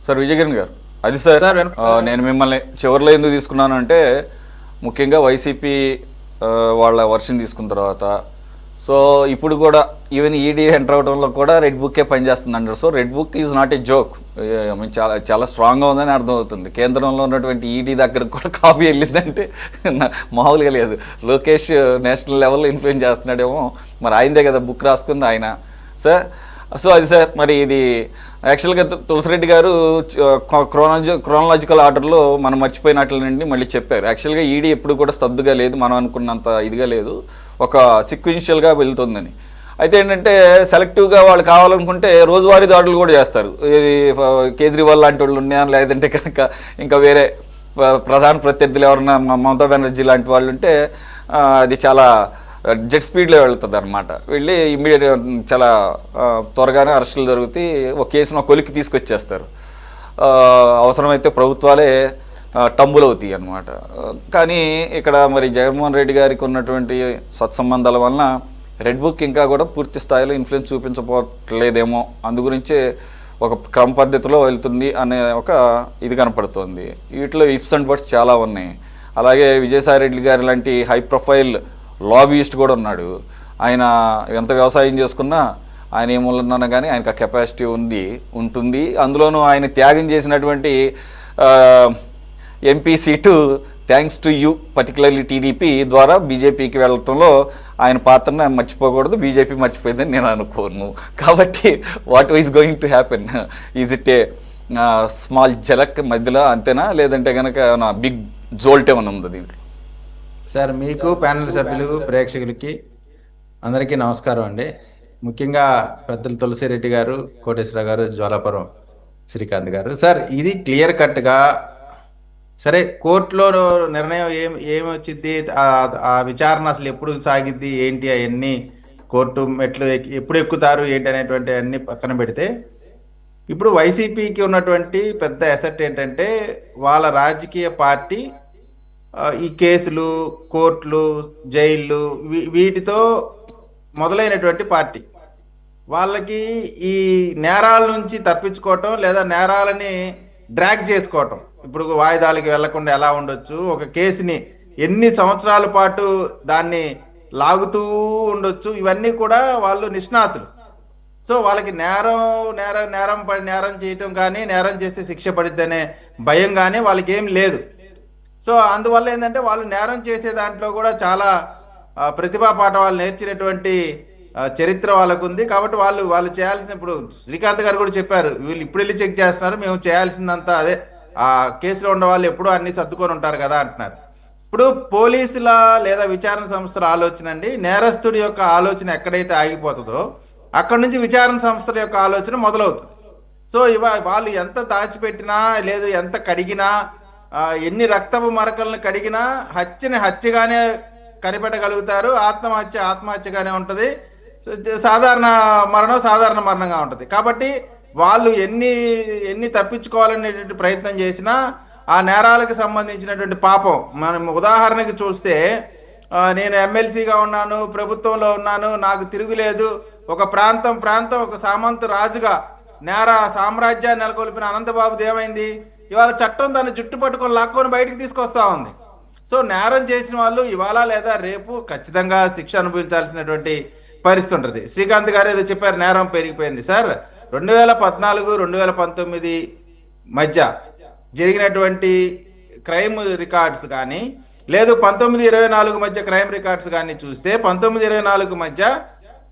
Sir Vijayakiran గారు, అది sir నేను మిమ్మల్ని చివరిలో ఎందుకు తీసుకున్నాను అంటే ముఖ్యంగా వైసీపీ వాళ్ళ వర్షన్ తీసుకున్న తర్వాత సో ఇప్పుడు కూడా ఈవెన్ ఈడీ ఎంటర్ అవడంలో కూడా రెడ్ బుక్కే పనిచేస్తుంది అంటారు. So red book is not a joke, చాలా చాలా స్ట్రాంగ్గా ఉందని అర్థమవుతుంది. కేంద్రంలో ఉన్నటువంటి ఈడీ దగ్గరకు కూడా కాపీ వెళ్ళిందంటే మామూలుగా లేదు. లోకేష్ నేషనల్ లెవెల్లో ఇన్ఫ్లుయెన్స్ చేస్తున్నాడేమో, మరి ఆయనదే కదా బుక్ రాసుకుంది ఆయన సార్. సో అది సార్, మరి ఇది యాక్చువల్గా తులసిరెడ్డి గారు క్రోనలాజికల్ ఆర్డర్లో మనం మర్చిపోయినట్లనండి మళ్ళీ చెప్పారు. యాక్చువల్గా ఈడీ ఎప్పుడు కూడా స్తబ్దుగా లేదు, మనం అనుకున్నంత ఇదిగా లేదు, ఒక సీక్వెన్షియల్గా వెళ్తుందని. అయితే ఏంటంటే సెలెక్టివ్గా వాళ్ళు కావాలనుకుంటే రోజువారీ దాడులు కూడా చేస్తారు. ఇది కేజ్రీవాల్ లాంటి వాళ్ళు ఉన్నా, లేదంటే కనుక ఇంకా వేరే ప్రధాన ప్రత్యర్థులు ఎవరన్నా మమతా బెనర్జీ లాంటి వాళ్ళు ఉంటే అది చాలా జెట్ స్పీడ్లో వెళ్తుంది అనమాట. వెళ్ళి ఇమ్మీడియట్ చాలా త్వరగానే అరెస్టులు జరుగుతాయి, ఒక కేసును కొలికి తీసుకొచ్చేస్తారు. అవసరమైతే ప్రభుత్వాలే టంబుల్ అవుతాయి అన్నమాట. కానీ ఇక్కడ మరి జగన్మోహన్ రెడ్డి గారికి ఉన్నటువంటి సత్సంబంధాల వలన రెడ్ బుక్ ఇంకా కూడా పూర్తి స్థాయిలో ఇన్ఫ్లుయెన్స్ చూపించబోట్లేదేమో, అందు గురించే ఒక క్రమ పద్ధతిలో వెళ్తుంది అనే ఒక ఇది కనపడుతుంది. వీటిలో ఇఫ్స్ అండ్ బట్స్ చాలా ఉన్నాయి. అలాగే విజయసాయి రెడ్డి గారి లాంటి హై ప్రొఫైల్ లాబీయిస్ట్ కూడా ఉన్నాడు. ఆయన ఎంత వ్యవసాయం చేసుకున్నా ఆయన ఏమున్నా కానీ ఆయనకు ఆ కెపాసిటీ ఉంటుంది. అందులోనూ ఆయన త్యాగం చేసినటువంటి MP seat thanks to you particularly TDP ద్వారా బీజేపీకి వెళ్ళటంలో ఆయన పాత్రను మర్చిపోకూడదు, బీజేపీ మర్చిపోయిందని నేను అనుకోను. కాబట్టి what is going to happen, is it a small జలక్ మధ్యలో అంతేనా, లేదంటే కనుక బిగ్ జోల్ట్ ఏమైనా ఉంది దీంట్లో? సార్ మీకు, ప్యానెల్ సభ్యులు, ప్రేక్షకులకి అందరికీ నమస్కారం అండి. ముఖ్యంగా పెద్దలు తులసిరెడ్డి గారు, కోటేశ్వర గారు, జ్వాలాపురం శ్రీకాంత్ గారు. సార్ ఇది క్లియర్ కట్గా సరే కోర్టులో నిర్ణయం ఏమి వచ్చింది, ఆ విచారణ అసలు ఎప్పుడు సాగిద్ది ఏంటి, అవన్నీ కోర్టు మెట్లు ఎప్పుడు ఎక్కుతారు ఏంటి అనేటువంటి అన్ని పక్కన పెడితే, ఇప్పుడు వైసీపీకి ఉన్నటువంటి పెద్ద అసెట్ ఏంటంటే వాళ్ళ రాజకీయ పార్టీ ఈ కేసులు, కోర్టులు, జైళ్ళు వీటితో మొదలైనటువంటి పార్టీ. వాళ్ళకి ఈ నేరాల నుంచి తప్పించుకోవటం లేదా నేరాలని డ్రాగ్ చేసుకోవటం, ఇప్పుడు వాయిదాలకి వెళ్లకుండా ఎలా ఉండొచ్చు, ఒక కేసుని ఎన్ని సంవత్సరాల పాటు దాన్ని లాగుతూ ఉండొచ్చు, ఇవన్నీ కూడా వాళ్ళు నిష్ణాతులు. సో వాళ్ళకి నేరం చేయటం కానీ, నేరం చేస్తే శిక్ష పడిద్దనే భయం కానీ వాళ్ళకి ఏం లేదు. సో అందువల్ల ఏంటంటే వాళ్ళు నేరం చేసే దాంట్లో కూడా చాలా ప్రతిభా పాఠవాలు నేర్చినటువంటి చరిత్ర వాళ్ళకు ఉంది. కాబట్టి వాళ్ళు చేయాల్సిన, ఇప్పుడు శ్రీకాంత్ గారు కూడా చెప్పారు, వీళ్ళు ఇప్పుడు వెళ్ళి చెక్ చేస్తున్నారు, మేము చేయాల్సిందంతా అదే, ఆ కేసులో ఉన్న వాళ్ళు ఎప్పుడూ అన్ని సర్దుకొని ఉంటారు కదా అంటున్నారు. ఇప్పుడు పోలీసుల లేదా విచారణ సంస్థల ఆలోచన అండి, నేరస్తుడి యొక్క ఆలోచన ఎక్కడైతే ఆగిపోతుందో అక్కడి నుంచి విచారణ సంస్థల యొక్క ఆలోచన మొదలవుతుంది. సో వాళ్ళు ఎంత దాచిపెట్టినా లేదు, ఎంత కడిగినా, ఎన్ని రక్తపు మరకలను కడిగినా హత్యని హత్యగానే కనిపెట్టగలుగుతారు, ఆత్మహత్యగానే ఉంటుంది, సాధారణ మరణంగా ఉంటుంది. కాబట్టి వాళ్ళు ఎన్ని తప్పించుకోవాలనేటువంటి ప్రయత్నం చేసినా ఆ నేరాలకు సంబంధించినటువంటి పాపం, మనం ఉదాహరణకి చూస్తే, నేను ఎమ్మెల్సీగా ఉన్నాను, ప్రభుత్వంలో ఉన్నాను, నాకు తిరుగులేదు, ఒక ప్రాంతం ఒక సామంత రాజుగా నేర సామ్రాజ్యాన్ని నెలకొల్పిన అనంతబాబుది ఏమైంది, ఇవాళ చట్టం దాన్ని జుట్టు పట్టుకొని లాక్కొని బయటికి తీసుకొస్తా ఉంది. సో నేరం చేసిన వాళ్ళు ఇవాళ లేదా రేపు ఖచ్చితంగా శిక్ష అనుభవించాల్సినటువంటి పరిస్థితి ఉంటుంది. శ్రీకాంత్ గారు ఏదో చెప్పారు, నేరం పెరిగిపోయింది. సార్ 2014-2019 మధ్య జరిగినటువంటి క్రైమ్ రికార్డ్స్ కానీ, లేదు 19-24 మధ్య క్రైమ్ రికార్డ్స్ కానీ చూస్తే, 19-24 మధ్య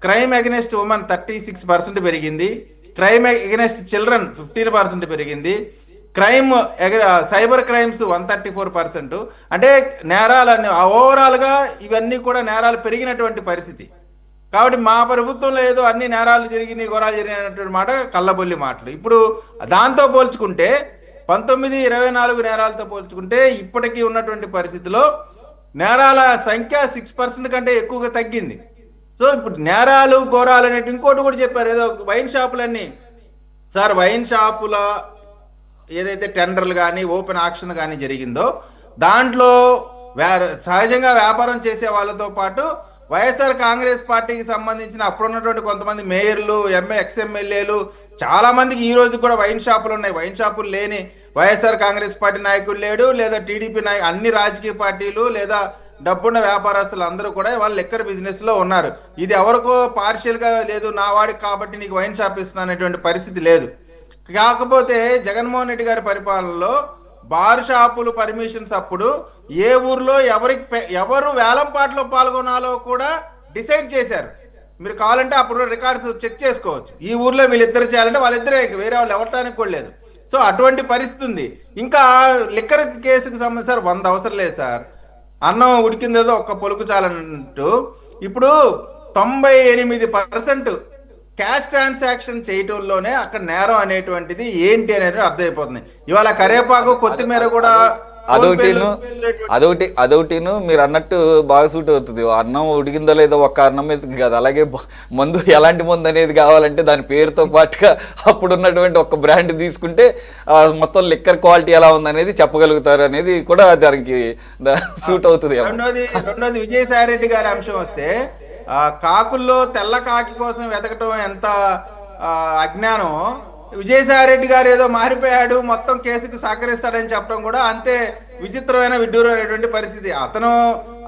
క్రైమ్ అగెనెస్ట్ ఉమెన్ 36% పెరిగింది, క్రైమ్ అగెనెస్ట్ చిల్డ్రన్ 15% పెరిగింది, సైబర్ క్రైమ్స్ 134%. అంటే నేరాలన్నీ ఓవరాల్గా ఇవన్నీ కూడా నేరాలు పెరిగినటువంటి పరిస్థితి. కాబట్టి మా ప్రభుత్వంలో ఏదో అన్ని నేరాలు జరిగినాయి, ఘోరాలు జరిగినటువంటి మాట కళ్ళబొల్లి మాటలు. ఇప్పుడు దాంతో పోల్చుకుంటే 19-24 నేరాలతో పోల్చుకుంటే ఇప్పటికీ ఉన్నటువంటి పరిస్థితిలో నేరాల సంఖ్య 6% కంటే ఎక్కువగా తగ్గింది. సో ఇప్పుడు నేరాలు ఘోరాలు అనేవి ఇంకోటి కూడా చెప్పారు, ఏదో వైన్ షాపులన్నీ. సార్ వైన్ షాపుల ఏదైతే టెండర్లు కానీ ఓపెన్ ఆక్షన్ కానీ జరిగిందో దాంట్లో సహజంగా వ్యాపారం చేసే వాళ్ళతో పాటు వైఎస్ఆర్ కాంగ్రెస్ పార్టీకి సంబంధించిన అప్పుడున్నటువంటి కొంతమంది మేయర్లు, ఎక్స్ఎమ్మెల్యేలు, చాలా మందికి ఈ రోజు కూడా వైన్ షాపులు ఉన్నాయి. వైన్ షాపులు లేని వైఎస్ఆర్ కాంగ్రెస్ పార్టీ నాయకులు లేడు, లేదా టీడీపీ అన్ని రాజకీయ పార్టీలు లేదా డబ్బున్న వ్యాపారస్తులు అందరూ కూడా వాళ్ళు లిక్కర్ బిజినెస్ లో ఉన్నారు. ఇది ఎవరికో పార్షియల్ గా లేదు, నా వాడికి కాబట్టి నీకు వైన్ షాప్ ఇస్తున్నా అనేటువంటి పరిస్థితి లేదు. కాకపోతే జగన్మోహన్ రెడ్డి గారి పరిపాలనలో బార్ షాపులు పర్మిషన్స్ అప్పుడు ఏ ఊర్లో ఎవరు వేలం పాటలో పాల్గొనాలో కూడా డిసైడ్ చేశారు. మీరు కావాలంటే అప్పుడు రికార్డ్స్ చెక్ చేసుకోవచ్చు. ఈ ఊర్లో వీళ్ళిద్దరు చేయాలంటే వాళ్ళిద్దరే, వేరే వాళ్ళు ఎవరటానికి కూడా లేదు. సో అటువంటి పరిస్థితి ఉంది. ఇంకా లిక్కర్ కేసుకు సంబంధించి సార్ 100 అవసరం లేదు సార్. అన్నం ఉడికిందేదో ఒక్క పొలుకు చాలన్నట్టు ఇప్పుడు 98% క్యాష్ ట్రాన్సాక్షన్ చేయటంలోనే అక్కడ నేరం అనేటువంటిది ఏంటి అనేది అర్థమైపోతుంది. ఇవాళ కరేపాకు కొత్తిమీర కూడా అదొకటిను మీరు అన్నట్టు బాగా సూట్ అవుతుంది. అన్నం ఉడికిందో లేదో ఒక్క అన్నం మీద కాదు, అలాగే మందు ఎలాంటి మందు అనేది కావాలంటే దాని పేరుతో పాటుగా అప్పుడున్నటువంటి ఒక బ్రాండ్ తీసుకుంటే మొత్తం లిక్కర్ క్వాలిటీ ఎలా ఉందనేది చెప్పగలుగుతారు అనేది కూడా దానికి సూట్ అవుతుంది. రెండోది విజయసాయి రెడ్డి గారి అంశం వస్తే కాకుల్లో తెల్ల కాకి కోసం వెతకటం ఎంత అజ్ఞానం. విజయసాయి రెడ్డి గారు ఏదో మారిపోయాడు, మొత్తం కేసుకు సహకరిస్తాడని చెప్పడం కూడా అంతే విచిత్రమైన విడ్డూరమైనటువంటి పరిస్థితి.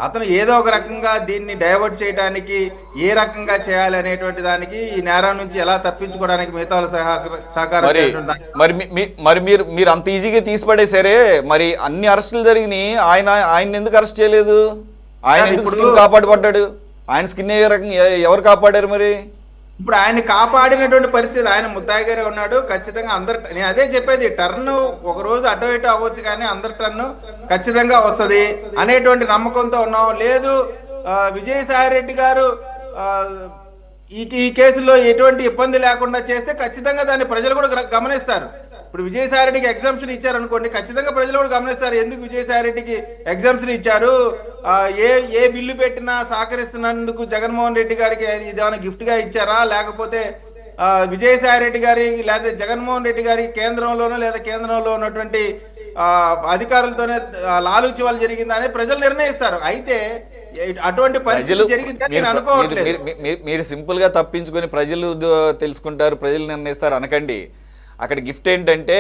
అతను ఏదో ఒక రకంగా దీన్ని డైవర్ట్ చేయడానికి ఏ రకంగా చేయాలి అనేటువంటి దానికి, ఈ నేరం నుంచి ఎలా తప్పించుకోవడానికి మిగతా సహకారం. మరి మీరు అంత ఈజీగా తీసిపడేసరే, మరి అన్ని అరెస్టులు జరిగినాయి, ఆయన ఎందుకు అరెస్ట్ చేయలేదు? ఆయన ఎందుకు స్కిన్ కాపాడబడ్డాడు? ఆయన స్కిన్ ఏ రకంగా ఎవరు కాపాడారు? మరి ఇప్పుడు ఆయన కాపాడినటువంటి పరిస్థితి, ఆయన ముద్దాయిగానే ఉన్నాడు. ఖచ్చితంగా నేను అదే చెప్పేది, టర్న్ ఒక రోజు అటు ఇటు అవ్వచ్చు కానీ అందరి టర్న్ ఖచ్చితంగా వస్తుంది అనేటువంటి నమ్మకంతో ఉన్నాం. లేదు విజయసాయి రెడ్డి గారు ఈ కేసులో ఎటువంటి ఇబ్బంది లేకుండా చేస్తే ఖచ్చితంగా దాన్ని ప్రజలు కూడా గమనిస్తారు. ఇప్పుడు విజయసాయి రెడ్డికి ఎగ్జామ్షన్ ఇచ్చారు అనుకోండి, ఖచ్చితంగా ప్రజలు కూడా గమనిస్తారు ఎందుకు విజయసాయి రెడ్డికి ఎగ్జామ్షన్ ఇచ్చారు, ఏ బిల్లు పెట్టినా సహకరిస్తున్నందుకు జగన్మోహన్ రెడ్డి గారికి ఇదేమైనా గిఫ్ట్ గా ఇచ్చారా, లేకపోతే విజయసాయి రెడ్డి గారి లేదా జగన్మోహన్ రెడ్డి గారి కేంద్రంలోనో లేదా కేంద్రంలో ఉన్నటువంటి అధికారులతోనే లాలూచి వాళ్ళు జరిగిందా అనేది ప్రజలు నిర్ణయిస్తారు. అయితే అటువంటి పరిస్థితి జరిగిందని నేను అనుకోవట్లేదు. మీరు సింపుల్ గా తప్పించుకొని ప్రజలు తెలుసుకుంటారు, ప్రజలు నిర్ణయిస్తారు అనకండి. అక్కడ గిఫ్ట్ ఏంటంటే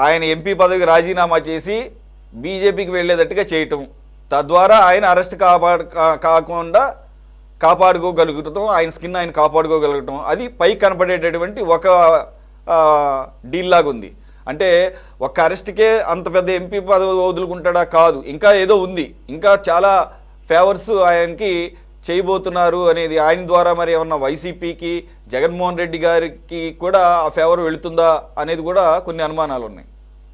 ఆయన ఎంపీ పదవికి రాజీనామా చేసి బీజేపీకి వెళ్ళేటట్టుగా చేయటం, తద్వారా ఆయన అరెస్ట్ కాకుండా కాపాడుకోగలుగుతాం, ఆయన స్కిన్ ఆయన కాపాడుకోగలగటం, అది పైకి కనపడేటటువంటి ఒక డీల్ లాగా ఉంది. అంటే ఒక్క అరెస్ట్కే అంత పెద్ద ఎంపీ పదవి వదులుకుంటాడా? కాదు, ఇంకా ఏదో ఉంది, ఇంకా చాలా ఫేవర్స్ ఆయనకి చేయబోతున్నారు అనేది. ఆయన ద్వారా మరి ఏమన్నా వైసీపీకి జగన్మోహన్ రెడ్డి గారికి కూడా ఆ ఫేవర్ వెళుతుందా అనేది కూడా కొన్ని అనుమానాలు ఉన్నాయి.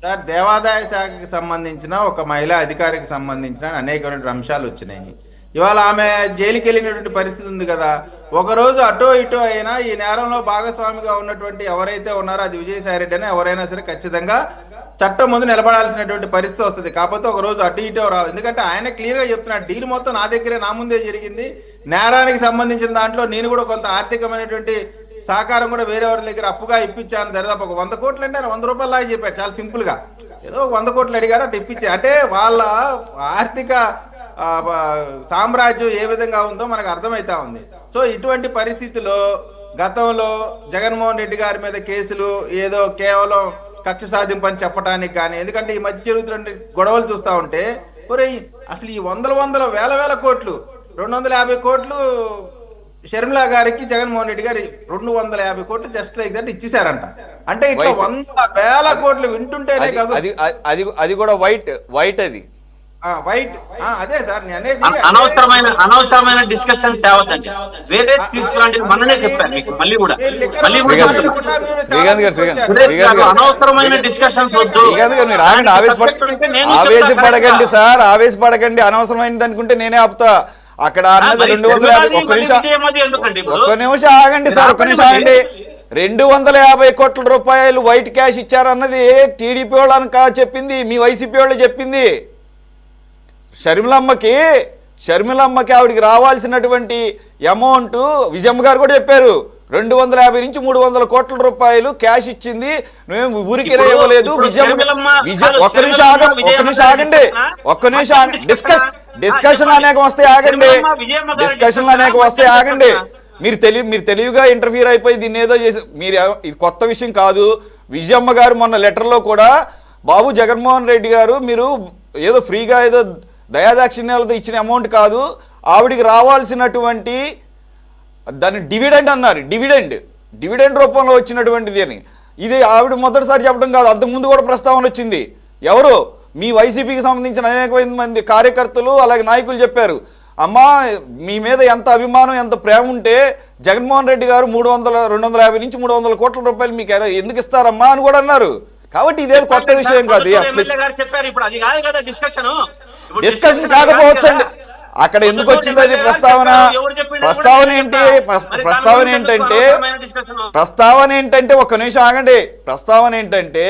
సార్, దేవాదాయ శాఖకి సంబంధించిన ఒక మహిళా అధికారికి సంబంధించిన అనేకమైన అంశాలు వచ్చినాయి. ఇవాళ ఆమె జైలుకి వెళ్ళినటువంటి పరిస్థితి ఉంది కదా. ఒకరోజు అటో ఇటో అయినా ఈ నేరంలో భాగస్వామిగా ఉన్నటువంటి ఎవరైతే ఉన్నారో అది విజయసాయి రెడ్డి అని ఎవరైనా సరే ఖచ్చితంగా చట్టం ముందు నిలబడాల్సినటువంటి పరిస్థితి వస్తుంది. కాకపోతే ఒక రోజు అటు ఇటో రావు. ఎందుకంటే ఆయన క్లియర్గా చెప్తున్నాడు, డీల్ మొత్తం నా దగ్గరే, నా ముందే జరిగింది. నేరానికి సంబంధించిన దాంట్లో నేను కూడా కొంత ఆర్థికమైనటువంటి సహకారం కూడా వేరే వారి దగ్గర అప్పుగా ఇప్పించాను. దరిదాపు ఒక 100 కోట్లు అంటే 100 రూపాయలు లాగా చెప్పాడు, చాలా సింపుల్ గా. ఏదో 100 కోట్లు అడిగారు, అటు ఇప్పించే. అంటే వాళ్ళ ఆర్థిక సామ్రాజ్యం ఏ విధంగా ఉందో మనకు అర్థమవుతా ఉంది. సో ఇటువంటి పరిస్థితిలో గతంలో జగన్మోహన్ రెడ్డి గారి మీద కేసులు ఏదో కేవలం కక్ష సాధింపని చెప్పడానికి కానీ, ఎందుకంటే ఈ మధ్య జరుగుతున్న గొడవలు చూస్తూ ఉంటే అసలు ఈ వందల వేల కోట్లు, 250 కోట్లు షర్మిలా గారికి జగన్మోహన్ రెడ్డి గారు 250 కోట్లు జస్ట్ లైక్ దట్ ఇచ్చేసారంట. అంటే ఇట్లా 100,000 కోట్లు వింటుంటేనే కాదు, అది కూడా వైట్ అది వైట్. అదే సార్ నేను అనేది, అనవసరమైన డిస్కషన్ తేవద్దండి. వేరే తీసుకురండి, మననే చెప్పాను మీకు. మళ్ళీ కూడా అనవసరమైన డిస్కషన్ వద్దు. ఆవేశపడకండి సార్, ఆవేశపడకండి. అనవసరమైనది అనుకుంటే నేనే ఆపుతా. అక్కడ అన్నది 250. ఒక్క నిమిషం ఆగండి సార్, ఒక్క నిమిషం ఆగండి. 250 కోట్ల రూపాయలు వైట్ క్యాష్ ఇచ్చారన్నది టీడీపీ వాళ్ళని చెప్పింది, మీ వైసీపీ వాళ్ళు చెప్పింది. షర్మిలమ్మకి ఆవిడికి రావాల్సినటువంటి అమౌంట్ విజయమ్మ గారు కూడా చెప్పారు. 250 నుంచి 300 కోట్ల రూపాయలు క్యాష్ ఇచ్చింది, మేము ఊరికి ఇవ్వలేదు. ఒక్క నిమిషం డిస్కషన్ అనేక వస్తే ఆగండి. మీరు తెలివిగా ఇంటర్ఫియర్ అయిపోయి దీన్ని ఏదో చేసి ఇది కొత్త విషయం కాదు. విజయమ్మ గారు మొన్న లెటర్లో కూడా బాబు జగన్మోహన్ రెడ్డి గారు మీరు ఏదో ఫ్రీగా ఏదో దయాదాక్షిణ్యాలతో ఇచ్చిన అమౌంట్ కాదు, ఆవిడికి రావాల్సినటువంటి దాన్ని డివిడెండ్ అన్నారు, డివిడెండ్ రూపంలో వచ్చినటువంటిది అని. ఇది ఆవిడ మొదటిసారి చెప్పడం కాదు, అంతకుముందు కూడా ప్రస్తావన వచ్చింది. ఎవరు మీ వైసీపీకి సంబంధించిన అనేక మంది కార్యకర్తలు అలాగే నాయకులు చెప్పారు, అమ్మా మీ మీద ఎంత అభిమానం ఎంత ప్రేమ ఉంటే జగన్మోహన్ రెడ్డి గారు 250 నుంచి 300 కోట్ల రూపాయలు మీకు ఎందుకు ఇస్తారమ్మా అని కూడా అన్నారు. కాబట్టి ఇదేదో కొత్త విషయం కాదు. డిస్కషన్ కాకపోవచ్చండి, అక్కడ ఎందుకు వచ్చింది అది ప్రస్తావన ఏంటంటే ఒక్క నిమిషం ఆగండి. ప్రస్తావన ఏంటంటే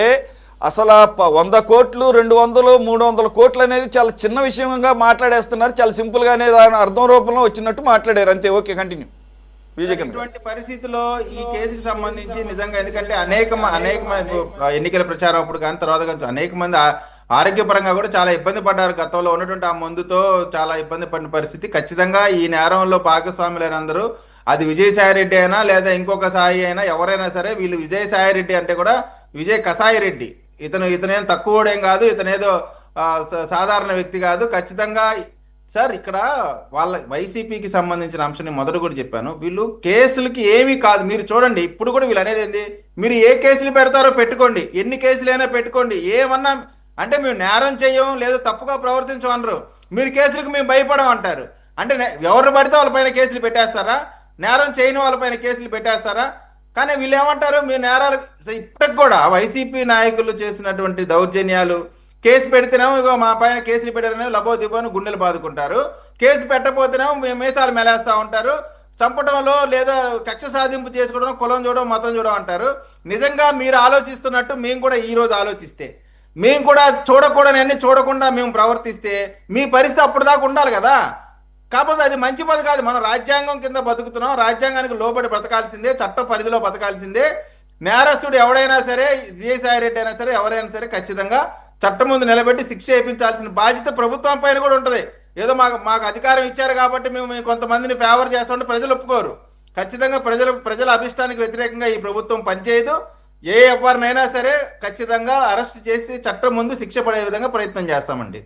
అసలు 100 కోట్లు 200 300 కోట్లు అనేది చాలా చిన్న విషయంగా మాట్లాడేస్తున్నారు, చాలా సింపుల్ గా అనేది అర్థం రూపంలో వచ్చినట్టు మాట్లాడారు అంతే. Okay, continue. ఇటువంటి పరిస్థితుల్లో ఈ కేసుకు సంబంధించి నిజంగా ఎందుకంటే అనేక ఎన్నికల ప్రచారం అప్పుడు కానీ తర్వాత కానీ అనేక మంది ఆరోగ్యపరంగా కూడా చాలా ఇబ్బంది పడ్డారు. గతంలో ఉన్నటువంటి ఆ మందుతో చాలా ఇబ్బంది పడిన పరిస్థితి. ఖచ్చితంగా ఈ నేరంలో భాగస్వాములైన అందరూ అది విజయసాయిరెడ్డి అయినా లేదా ఇంకొక సాయి అయినా ఎవరైనా సరే, వీళ్ళు విజయసాయిరెడ్డి అంటే కూడా విజయ్ కసాయిరెడ్డి, ఇతనేం తక్కువడేం కాదు, ఇతనేదో సాధారణ వ్యక్తి కాదు. ఖచ్చితంగా సార్ ఇక్కడ వాళ్ళ వైసీపీకి సంబంధించిన అంశాన్ని మొదట కూడా చెప్పాను, వీళ్ళు కేసులకి ఏమీ కాదు. మీరు చూడండి ఇప్పుడు కూడా వీళ్ళు అనేది ఏంది, మీరు ఏ కేసులు పెడతారో పెట్టుకోండి, ఎన్ని కేసులైనా పెట్టుకోండి, ఏమన్నా అంటే మేము నేరం చెయ్యం లేదా తప్పుగా ప్రవర్తించమనరు, మీరు కేసులకు మేము భయపడం అంటారు. అంటే ఎవరు పడితే వాళ్ళపైన కేసులు పెట్టేస్తారా, నేరం చేయని వాళ్ళపైన కేసులు పెట్టేస్తారా? కానీ వీళ్ళు ఏమంటారు, మీ నేరాలు ఇప్పటికి కూడా వైసీపీ నాయకులు చేసినటువంటి దౌర్జన్యాలు, కేసు పెడితేనేమో ఇగో మా పైన కేసులు పెట్టారని లబో దిబోని గుండెలు బాదుకుంటారు, కేసు పెట్టకపోతేనేమో మీసాలు మెలేస్తూ ఉంటారు, చంపడంలో లేదా కక్ష సాధింపు చేసుకోవడం, కులం చూడడం మతం చూడడం అంటారు. నిజంగా మీరు ఆలోచిస్తున్నట్టు మేము కూడా ఈరోజు ఆలోచిస్తే, మేము కూడా చూడకూడని చూడకుండా మేము ప్రవర్తిస్తే మీ పరిస్థితి అప్పటిదాకా ఉండాలి కదా. కాకపోతే అది మంచి పని కాదు. మనం రాజ్యాంగం కింద బతుకుతున్నాం, రాజ్యాంగానికి లోబడి బ్రతకాల్సిందే, చట్ట పరిధిలో బతకాల్సిందే. నేరస్తుడు ఎవడైనా సరే, విజయసాయిరెడ్డి అయినా సరే, ఎవరైనా సరే ఖచ్చితంగా చట్టం ముందు నిలబెట్టి శిక్ష వేయించాల్సిన బాధ్యత ప్రభుత్వం పైన కూడా ఉంటుంది. ఏదో మాకు అధికారం ఇచ్చారు కాబట్టి మేము కొంతమందిని ఫేవర్ చేస్తామంటే ప్రజలు ఒప్పుకోరు. ఖచ్చితంగా ప్రజల అభిష్టానికి వ్యతిరేకంగా ఈ ప్రభుత్వం పనిచేయదు. ఎవరినైనా సరే ఖచ్చితంగా అరెస్ట్ చేసి చట్టం ముందు శిక్ష పడే విధంగా ప్రయత్నం చేస్తామండి.